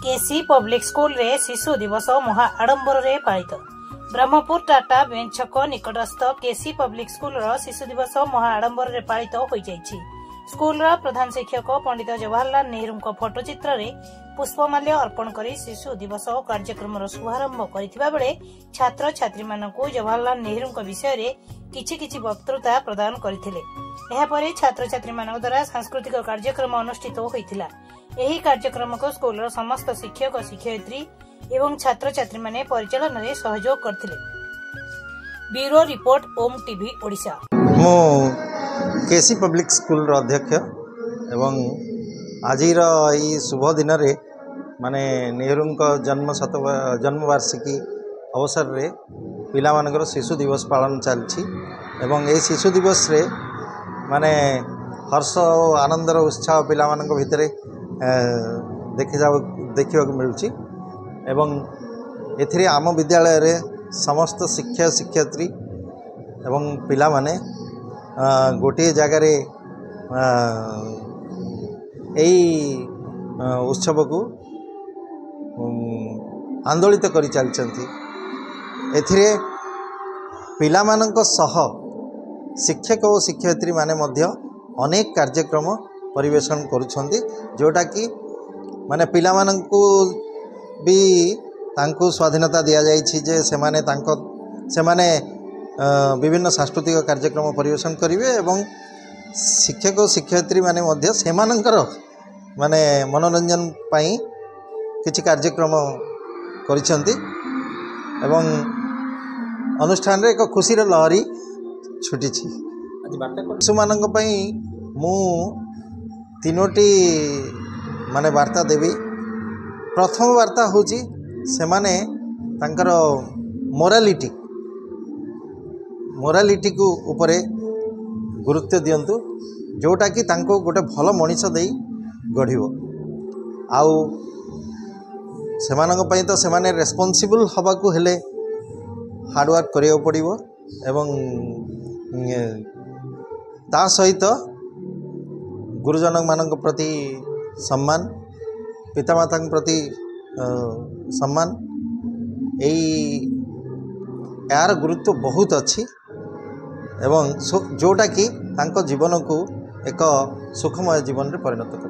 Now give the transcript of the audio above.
केसी public school रे शिशु दिवस महा आडंबर रे पालित। ब्रह्मपुर टाटा बेंच छक निकटस्थ केसी पब्लिक स्कूल रो शिशु दिवस महा आडंबर रे पालित होई जायछि। स्कूल रो प्रधान शिक्षक पंडित जवाहरलाल नेहरू को फोटोचित्र रे पुष्पमाल्य अर्पण करी शिशु दिवस कार्यक्रम रो शुभारंभ करथिबा बेले छात्र छात्री मानकु जवाहरलाल नेहरू को विषय रे किछि वक्तृता प्रदान करथिले। एहा परे छात्र छात्री मानक द्वारा सांस्कृतिक कार्यक्रम अनुष्ठित होइथिला। एही कार्यक्रम को स्कूल रो समस्त शिक्षक शिक्षयित्री एवं छात्र छात्री माने परिचालन रे सहयोग करथिले। ब्यूरो रिपोर्ट ओम टीवी ओडिशा। मो केसी पब्लिक स्कूल रो अध्यक्ष एवं आजिर ई शुभ दिन रे माने नेहरू को जन्म वार्षिकी अवसर रे पिला मानकर शिशु दिवस पालन चलछि एवं ए शिशु दिवस रे माने हर्ष और आनंदर उत्साह पिला मानक भितरे देखा मिलुछि एवं एथिरे आम विद्यालय रे समस्त शिक्षक शिक्षयित्री एवं पिला माने गोटे जगार उत्सव को आंदोलित करि चलछन्ति। एथिरे पिला मानक सह शिक्षक और शिक्षयित्री माने मध्य अनेक कार्यक्रम परिवेषण करुछन्ति जोटा कि माने पिला मानकु भी तांकु स्वाधीनता दिया जाइछि जे सेमाने विभिन्न सांस्कृतिक कार्यक्रम परिवेषण करिवे एवं शिक्षक और शिक्षयित्री माने मध्य सेमानंकर माने मनोरंजन पाई किछि कार्यक्रम करिसन्ति एवं अनुष्ठान रे एक खुशीर लहरी छुटिछि। शिशुमानंक पई मु तीनोटी माने वार्ता देवी। प्रथम वार्ता होची सेमाने तांकर मोरालिटी को उपरे गुरुत्व दियंतु जोटा कि तांको गोटे भल मनीष देई गढ़िबो। आउ सेमानंक पई तो सेमाने रेस्पॉन्सिबल हवा को हेले हार्ड वर्क करियो पड़िबो एवं ता सहित गुरुजन मानक प्रति सम्मान पितामाता प्रति सम्मान यार गुरुत्व बहुत अच्छी एवं जोटा कि तांको जीवन को एक सुखमय जीवन रे परिणत कर।